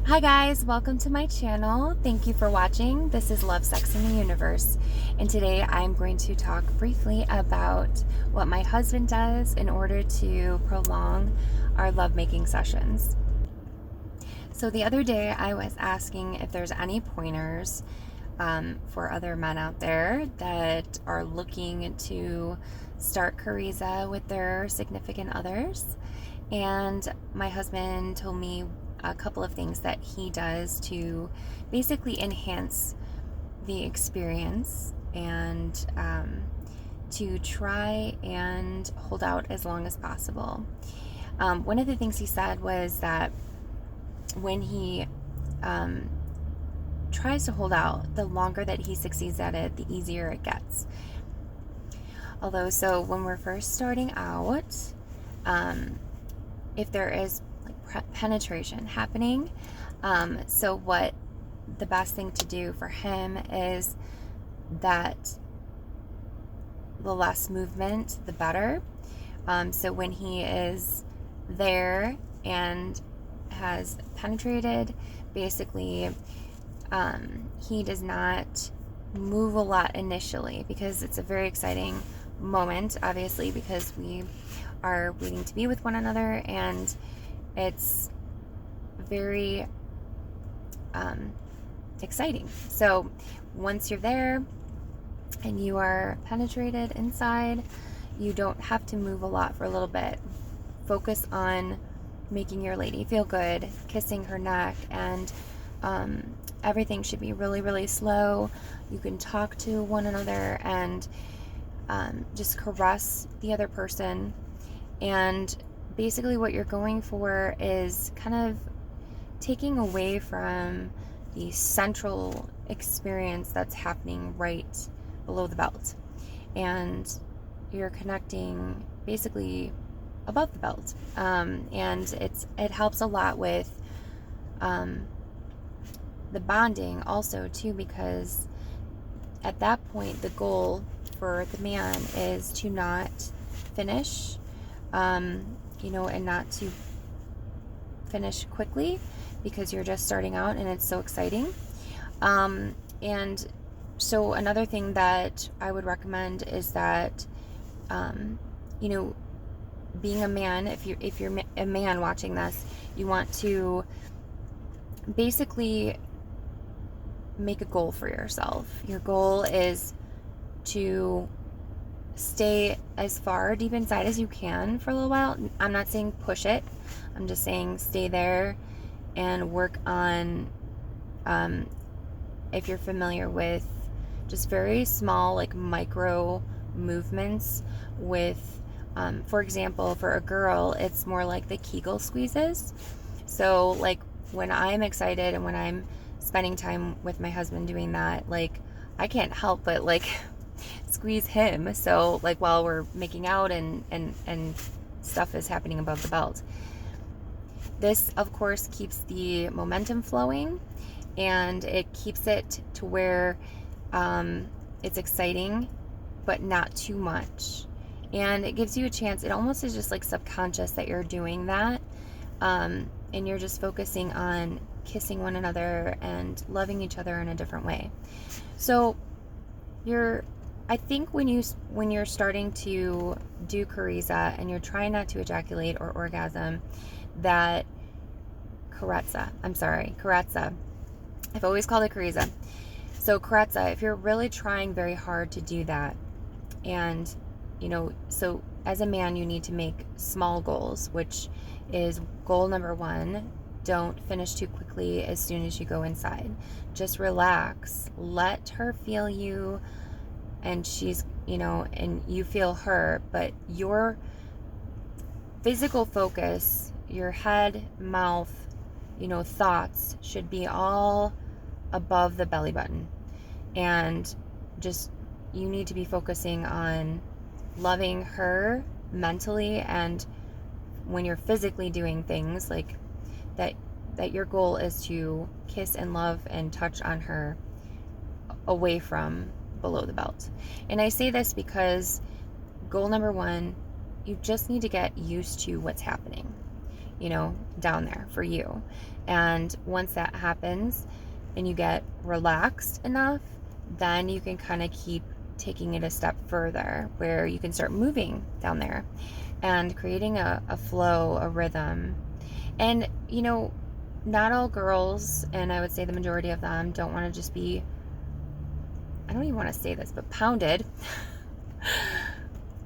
Hi guys, welcome to my channel. Thank you for watching. This is Love, Sex, and the Universe. And today I'm going to talk briefly about what my husband does in order to prolong our lovemaking sessions. So the other day I was asking if there's any pointers for other men out there that are looking to start Kareeza with their significant others. And my husband told me a couple of things that he does to basically enhance the experience and to try and hold out as long as possible. One of the things he said was that when he tries to hold out, the longer that he succeeds at it, the easier it gets. Although, so when we're first starting out, if there is like penetration happening, so what the best thing to do for him is that the less movement, the better. So when he is there and has penetrated, basically, he does not move a lot initially because it's a very exciting moment, obviously, because we are waiting to be with one another, and it's very exciting. So once you're there and you are penetrated inside, you don't have to move a lot for a little bit. Focus on making your lady feel good, kissing her neck, and everything should be really, really slow. You can talk to one another and just caress the other person. And basically what you're going for is kind of taking away from the central experience that's happening right below the belt. And you're connecting basically above the belt. And it helps a lot with the bonding also too, because at that point the goal for the man is to not finish, and not to finish quickly because you're just starting out and it's so exciting. And so another thing that I would recommend is that, being a man, if you're a man watching this, you want to basically make a goal for yourself. Your goal is to stay as far deep inside as you can for a little while. I'm not saying push it. I'm just saying stay there and work on, if you're familiar with just very small, like micro movements with, for example, for a girl, it's more like the Kegel squeezes. So like when I'm excited and when I'm spending time with my husband doing that, like I can't help but like squeeze him. So like while we're making out and stuff is happening above the belt. This of course keeps the momentum flowing, and it keeps it to where it's exciting but not too much, and it gives you a chance. It almost is just like subconscious that you're doing that, and you're just focusing on kissing one another and loving each other in a different way. So I think when you're starting to do Kareeza and you're trying not to ejaculate or orgasm, that Kareeza. I've always called it Kareeza. So Kareeza, if you're really trying very hard to do that, and so as a man you need to make small goals, which is goal number 1. Don't finish too quickly as soon as you go inside. Just relax. Let her feel you, and she's, and you feel her, but your physical focus, your head, mouth, thoughts should be all above the belly button. And just, you need to be focusing on loving her mentally, and when you're physically doing things like that your goal is to kiss and love and touch on her away from below the belt. And I say this because goal number 1, you just need to get used to what's happening. down there for you. And once that happens and you get relaxed enough, then you can kind of keep taking it a step further where you can start moving down there and creating a flow, a rhythm. And, not all girls, and I would say the majority of them, don't want to just be, I don't even want to say this, but pounded.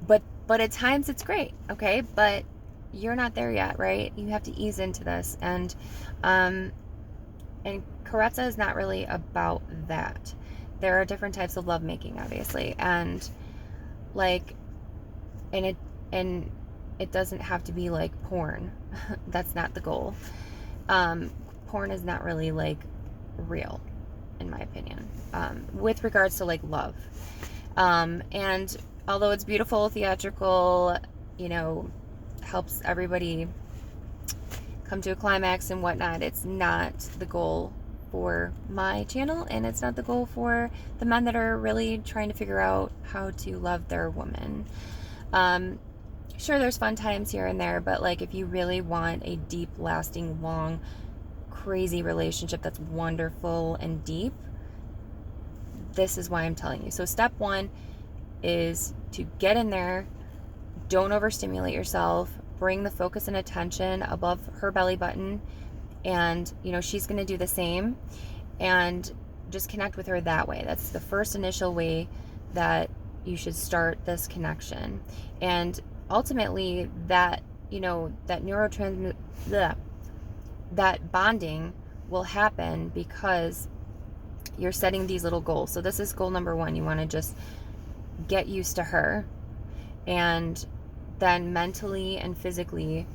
but at times it's great, okay? But you're not there yet, right? You have to ease into this. And Kareeza is not really about that. There are different types of lovemaking, obviously. And like, and it doesn't have to be like porn. That's not the goal. Porn is not really like real, in my opinion, with regards to like love. And although it's beautiful, theatrical, helps everybody come to a climax and whatnot, it's not the goal for my channel, and it's not the goal for the men that are really trying to figure out how to love their woman. Sure, there's fun times here and there, but like if you really want a deep, lasting, long, crazy relationship that's wonderful and deep, this is why I'm telling you. So step one is to get in there, don't overstimulate yourself, bring the focus and attention above her belly button, and she's going to do the same, and just connect with her that way. That's the first initial way that you should start this connection. And ultimately that that bonding will happen because you're setting these little goals. So this is goal number one. You want to just get used to her, and then mentally and physically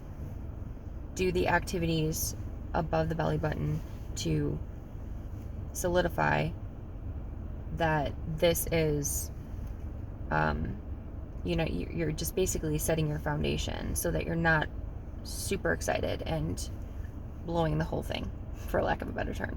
do the activities above the belly button to solidify that this is you're just basically setting your foundation so that you're not super excited and blowing the whole thing, for lack of a better term.